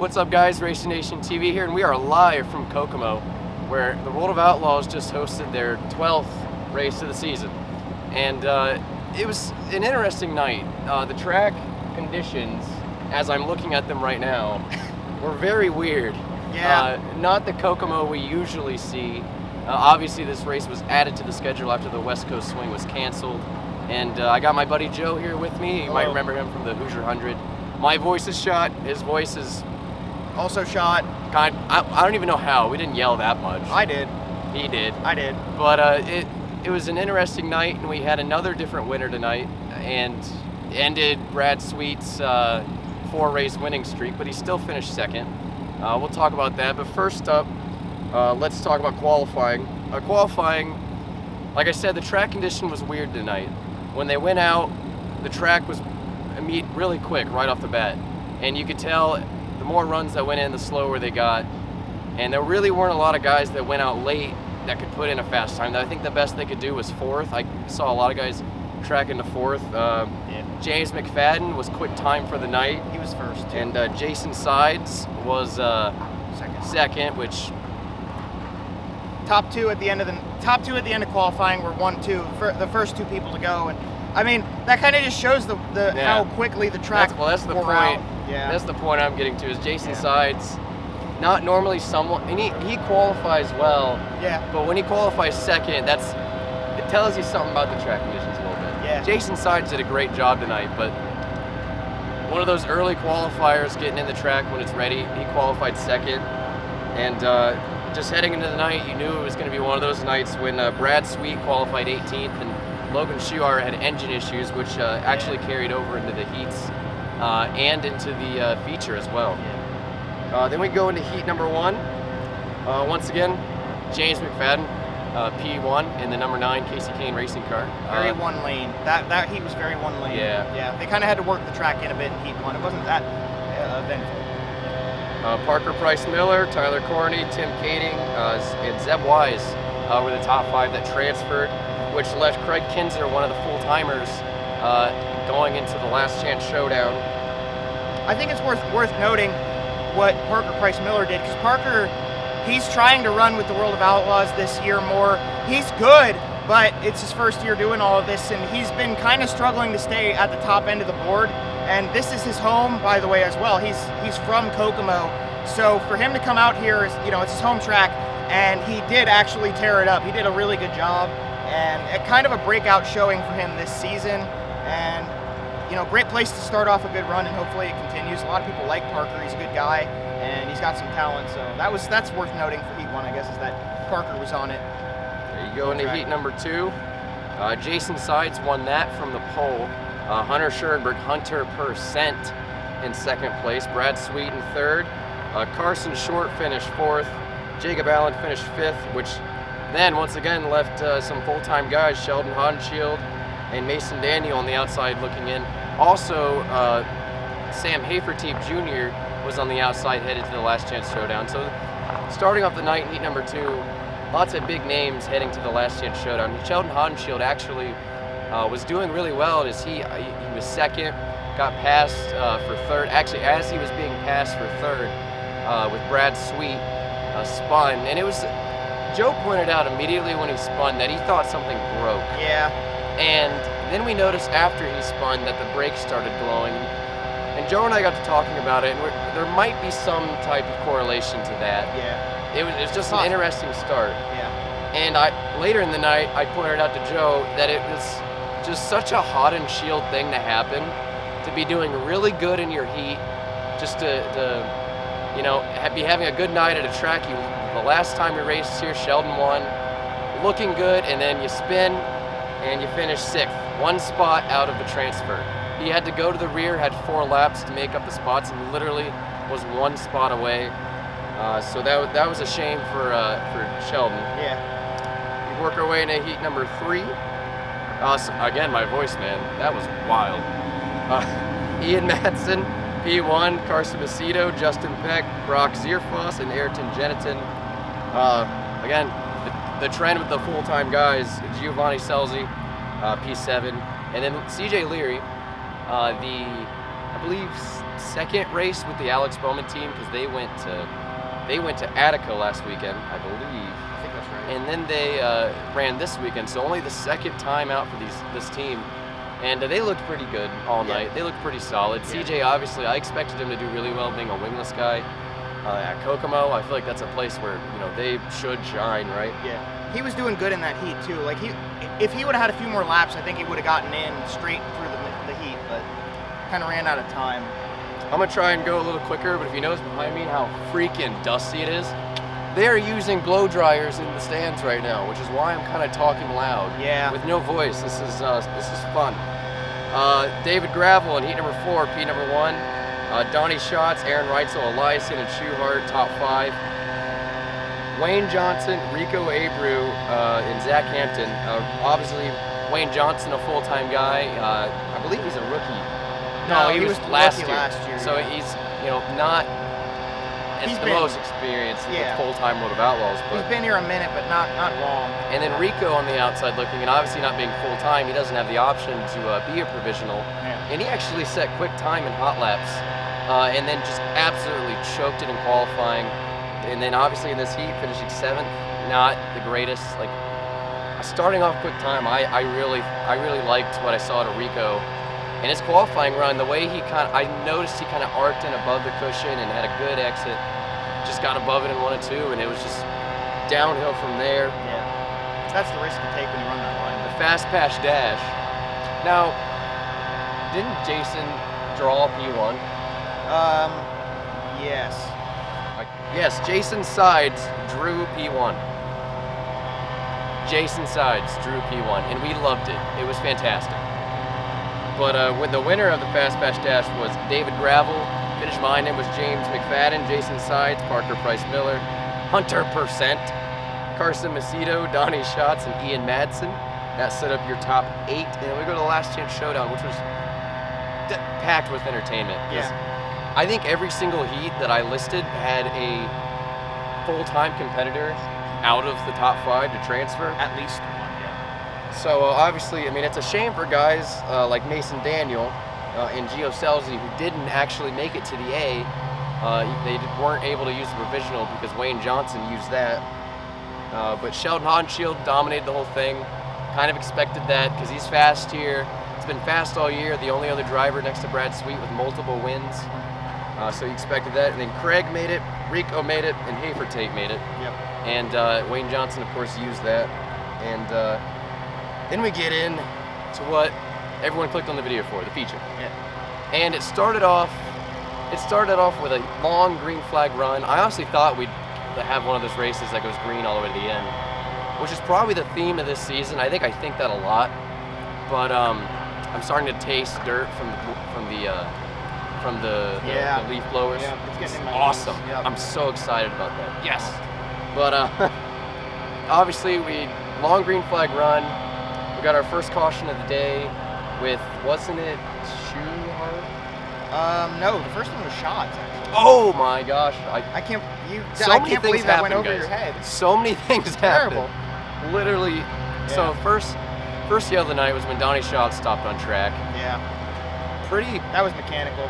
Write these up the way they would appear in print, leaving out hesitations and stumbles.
What's up, guys? Racing Nation TV here, and we are live from Kokomo, where the World of Outlaws just hosted their 12th race of the season. And it was an interesting night. The track conditions, as I'm looking at them right now, were very weird. Yeah. Not the Kokomo we usually see. Obviously, this race was added to the schedule after the West Coast Swing was canceled. And I got my buddy Joe here with me. You might remember him from the Hoosier 100. My voice is shot. His voice is Also shot. I don't even know how. We didn't yell that much. I did. He did. I did. But it was an interesting night, and we had another different winner tonight, and ended Brad Sweet's 4-race winning streak, but he still finished second. We'll talk about that. But first up, let's talk about qualifying. Qualifying, like I said, the track condition was weird tonight. When they went out, the track was really quick right off the bat, and you could tell the more runs that went in, the slower they got. And there really weren't a lot of guys that went out late that could put in a fast time. I think the best they could do was fourth. I saw a lot of guys tracking to fourth. James McFadden was quick time for the night. He was first. And Jason Sides was second, which top two at the end of qualifying were 1-2 for the first two people to go. And I mean, that kind of just shows how quickly the track that's the wore point. out. Yeah. That's the point I'm getting to. Is Jason Sides not normally someone, and he qualifies well. Yeah. But when he qualifies second, it tells you something about the track conditions a little bit. Yeah. Jason Sides did a great job tonight, but one of those early qualifiers getting in the track when it's ready, he qualified second. And just heading into the night, you knew it was going to be one of those nights when Brad Sweet qualified 18th and Logan Schuar had engine issues, which actually carried over into the heats and into the feature as well. Then we go into heat number 1. Once again, James McFadden, P1 in the number 9 Kasey Kahne Racing car. Very one lane. That heat was very one lane. Yeah. Yeah. They kind of had to work the track in a bit in heat 1. It wasn't that eventful. Parker Price Miller, Tyler Corney, Tim Kading, and Zeb Wise were the top 5 that transferred, which left Craig Kinzer, one of the full-timers, going into the last chance showdown. I think it's worth noting what Parker Price Miller did, because Parker, he's trying to run with the World of Outlaws this year more. He's good, but it's his first year doing all of this, and he's been kind of struggling to stay at the top end of the board. And this is his home, by the way, as well. He's from Kokomo, so for him to come out here, it's his home track, and he did actually tear it up. He did a really good job, and kind of a breakout showing for him this season. And great place to start off a good run, and hopefully it continues. A lot of people like Parker. He's a good guy, and he's got some talent. So that's worth noting for heat 1, I guess, is that Parker was on it. There you go into heat number 2. Jason Sides won that from the pole. Hunter Schoenberg, Hunter Percent in second place. Brad Sweet in third. Carson Short finished 4th. Jacob Allen finished 5th, which then once again left some full-time guys, Sheldon Hodenshield and Mason Daniel on the outside looking in. Also, Sam Haferteep Jr. was on the outside headed to the last chance showdown. So starting off the night in heat number 2, lots of big names heading to the last chance showdown. Sheldon Hodenshield actually was doing really well as he was second, got passed for third. Actually, as he was being passed for third with Brad Sweet, spun. And it was, Joe pointed out immediately when he spun that he thought something broke. Yeah. And then we noticed after he spun that the brakes started glowing. And Joe and I got to talking about it, and there might be some type of correlation to that. Yeah. It was just an interesting start. Yeah. And later in the night, I pointed out to Joe that it was just such a hot and shield thing to happen, to be doing really good in your heat, just to be having a good night at a track. The last time we raced here, Sheldon won, looking good, and then you spin and you finish 6th, 1 spot out of the transfer. He had to go to the rear, had 4 laps to make up the spots, and literally was 1 spot away. So that was a shame for Sheldon. Yeah. We work our way into heat number 3. So again, my voice, man, that was wild. Ian Madsen, P1, Carson Macedo, Justin Peck, Brock Zierfoss, and Ayrton Jeniton. Again, the trend with the full-time guys, Giovanni Selzy, P7, and then CJ Leary, I believe second race with the Alex Bowman team because they went to Attica last weekend, I believe. I think that's right. And then they ran this weekend, so only the second time out for this team. And they looked pretty good all night. They looked pretty solid. Yeah. CJ, obviously, I expected him to do really well being a wingless guy. At Kokomo, I feel like that's a place where they should shine, right? Yeah, he was doing good in that heat too. Like if he would have had a few more laps, I think he would have gotten in straight through the heat, but kind of ran out of time. I'm gonna try and go a little quicker, but if you notice behind me how freaking dusty it is, they're using blow dryers in the stands right now, which is why I'm kind of talking loud. Yeah. With no voice. This is fun. David Gravel in heat number 4, P number 1. Donnie Schatz, Aaron Reitzel, Eliason, and Schuhart, top 5. Wayne Johnson, Rico Abreu, and Zach Hampton. Obviously, Wayne Johnson, a full-time guy. I believe he's a rookie. No, he was last rookie year. last year. So he's not He's the been- most experienced with Yeah. full-time Motive Outlaws. He's But been here a minute, but not long. and then Rico on the outside looking, and obviously not being full-time, he doesn't have the option to be a provisional. Yeah. And he actually set quick time in hot laps, and then just absolutely choked it in qualifying. And then obviously in this heat, finishing 7th, not the greatest. Like starting off quick time, I really liked what I saw to Rico. And his qualifying run, the way I noticed he kind of arced in above the cushion and had a good exit. Just got above it in 1 and 2, and it was just downhill from there. Yeah. That's the risk you take when you run that line. The fast pass dash. Now, didn't Jason draw P1? Yes. Yes, Jason Sides drew P1. Jason Sides drew P1, and we loved it. It was fantastic. But when the winner of the Fast Pass Dash was David Gravel, finished behind him was James McFadden, Jason Sides, Parker Price Miller, Hunter Percent, Carson Macedo, Donnie Schatz, and Ian Madsen. That set up your top 8. And then we go to the Last Chance Showdown, which was packed with entertainment. 'Cause I think every single heat that I listed had a full-time competitor out of the top 5 to transfer. At least one, So obviously, I mean, it's a shame for guys like Mason Daniel and Gio Selzy who didn't actually make it to the A. They weren't able to use the provisional because Wayne Johnson used that. But Sheldon Honshield dominated the whole thing. Kind of expected that because he's fast here. He's been fast all year. The only other driver next to Brad Sweet with multiple wins. So you expected that. And then Craig made it, Rico made it, and Hafer Tate made it. Yep. And Wayne Johnson, of course, used that. And then we get in to what everyone clicked on the video for, the feature. Yeah. And it started off with a long green flag run. I honestly thought we'd have one of those races that goes green all the way to the end, which is probably the theme of this season. I think that a lot. But I'm starting to taste dirt from the leaf blowers. Yeah, it's getting in my awesome. ears. Yep. I'm so excited about that. Yes. But obviously long green flag run. We got our first caution of the day with, wasn't it Schuhart? No, the first one was Schatz, actually. Oh my gosh. I can't So many believe things that went happen, over guys. your head. So many things Terrible. happened. Literally. So first yell of the night was when Donnie Schatz stopped on track. Yeah. That was mechanical.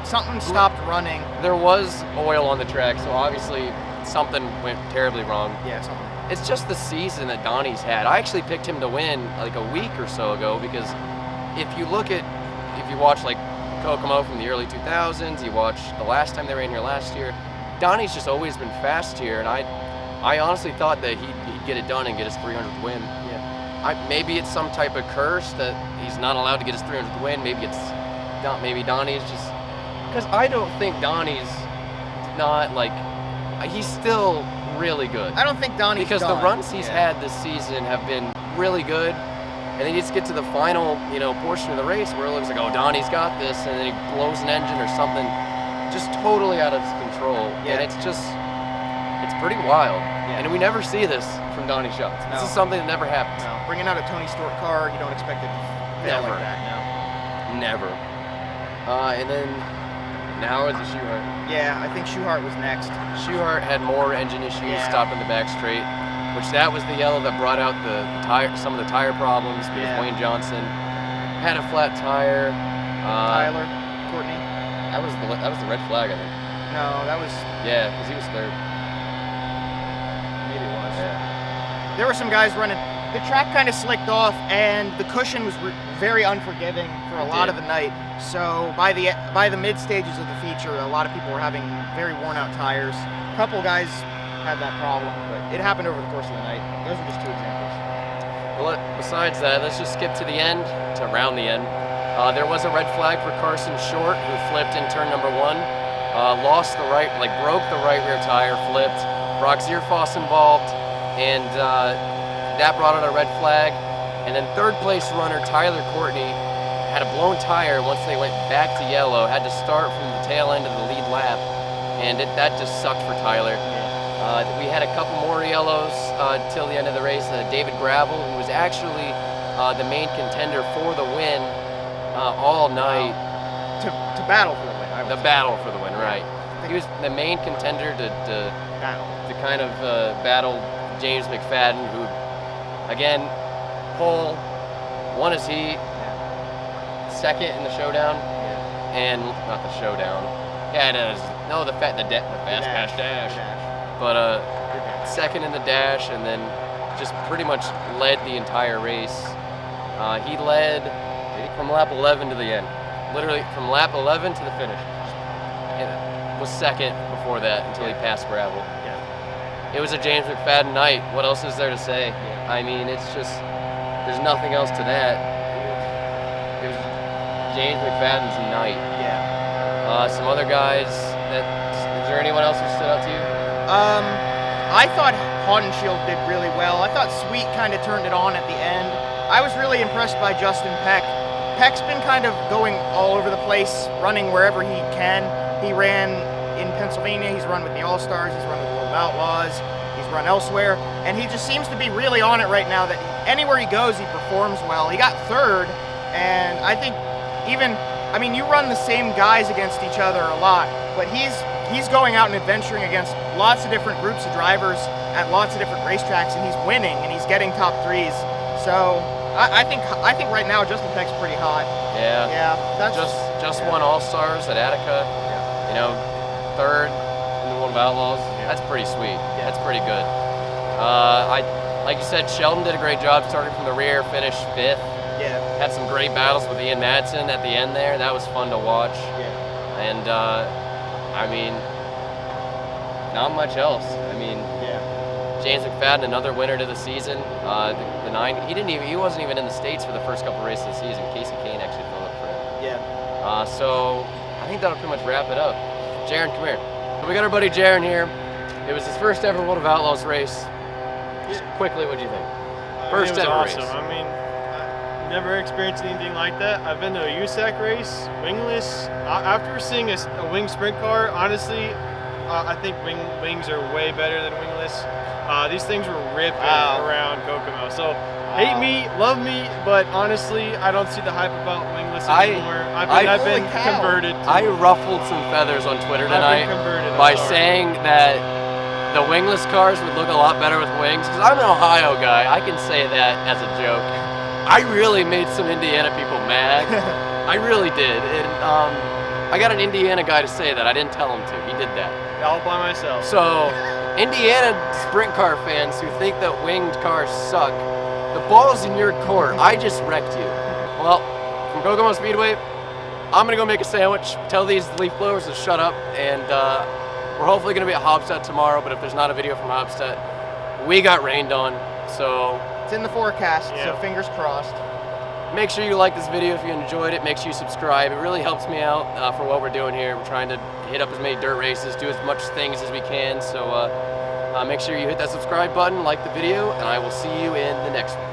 Something stopped running. There was oil on the track, so obviously something went terribly wrong. Yeah, something. It's just the season that Donnie's had. I actually picked him to win like a week or so ago because if you watch like Kokomo from the early 2000s, you watch the last time they were in here last year, Donnie's just always been fast here, and I honestly thought that he'd get it done and get his 300th win. Yeah. Maybe it's some type of curse that he's not allowed to get his 300th win. Maybe Donnie's just, because I don't think Donnie's not like, he's still really good. I don't think Donnie's because done. the runs he's had this season have been really good, and then you just get to the final, portion of the race where it looks like, oh, Donnie's got this, and then he blows an engine or something, just totally out of control. Yeah. And it's pretty wild. Yeah. And we never see this from Donnie Schatz. This No. is something that never happens. No, bringing out a Tony Stewart car, you don't expect it to fail Never. like that. No. Never. And then now is the Schuhart. Yeah, I think Schuhart was next. Schuhart had more engine issues, Yeah. stopping the back straight, which that was the yellow that brought out some of the tire problems because Yeah. Wayne Johnson had a flat tire. Tyler, Courtney. That was the red flag, I think. No, that was. Yeah, because he was third. Maybe it was. Yeah. There were some guys running. The track kind of slicked off, and the cushion was very unforgiving for a lot of the night. So by the mid stages of the feature, a lot of people were having very worn out tires. A couple guys had that problem, but it happened over the course of the night. Those are just two examples. Well, besides that, let's just skip to the end, to around the end. There was a red flag for Carson Short, who flipped in turn number 1. Lost the right, broke the right rear tire, flipped. Brock Zierfoss involved, and that brought out a red flag. And then third place runner Tyler Courtney had a blown tire once they went back to yellow, had to start from the tail end of the lead lap, and that just sucked for Tyler. We had a couple more yellows till the end of the race. David Gravel, who was actually the main contender for the win all night. To battle for the win. The battle for the win, right. He was the main contender to kind of battle James McFadden, who, again, pole, won his heat, second in the Showdown, and not the Showdown. Yeah, it is. No, the Fast Pass Dash. But second in the dash, and then just pretty much led the entire race. He led from lap 11 to the end. Literally from lap 11 to the finish. And was second before that until he passed Gravel. It was a James McFadden night. What else is there to say? I mean, it's just, there's nothing else to that. It was James McFadden's night. Some other guys is there anyone else who stood out to you? I thought Haudenschild did really well. I thought Sweet kind of turned it on at the end. I was really impressed by Justin Peck. Peck's been kind of going all over the place, running wherever he can. He ran in Pennsylvania, he's run with the All-Stars, he's run with the World of Outlaws, he's run elsewhere, and he just seems to be really on it right now, that anywhere he goes, he performs well. He got third, and I think you run the same guys against each other a lot, but he's going out and adventuring against lots of different groups of drivers at lots of different racetracks, and he's winning, and he's getting top threes. So I think right now Justin Peck's pretty hot. Yeah. That's just won All-Stars at Attica. Third in the World of Outlaws. That's pretty sweet. That's pretty good. Like you said, Sheldon did a great job starting from the rear, finished 5th. Had some great battles with Ian Madsen at the end there. That was fun to watch. And not much else. James McFadden, another winner to the season. The 9. He wasn't even in the States for the first couple races of the season. Kasey Kahne actually filled up for him. So I think that'll pretty much wrap it up. Jaron, come here. So we got our buddy Jaron here. It was his first ever World of Outlaws race. Just quickly, what do you think? First ever awesome. race. I've never experienced anything like that. I've been to a USAC race, wingless. After seeing a wing sprint car, honestly, I think wings are way better than wingless. These things were ripping around Kokomo. So hate me, love me, but honestly, I don't see the hype about wingless anymore. I've been converted. I ruffled some feathers on Twitter tonight by saying that the wingless cars would look a lot better with wings. Because I'm an Ohio guy, I can say that as a joke. I really made some Indiana people mad. I really did. And I got an Indiana guy to say that. I didn't tell him to. He did that. All by myself. So, Indiana sprint car fans who think that winged cars suck, the ball's in your court. I just wrecked you. Well, from Kokomo Speedway, I'm gonna go make a sandwich, tell these leaf blowers to shut up, and we're hopefully gonna be at Hobstadt tomorrow, but if there's not a video from Hobstadt, we got rained on, so. It's in the forecast, so fingers crossed. Make sure you like this video if you enjoyed it. Make sure you subscribe. It really helps me out for what we're doing here. We're trying to hit up as many dirt races, do as much things as we can. So make sure you hit that subscribe button, like the video, and I will see you in the next one.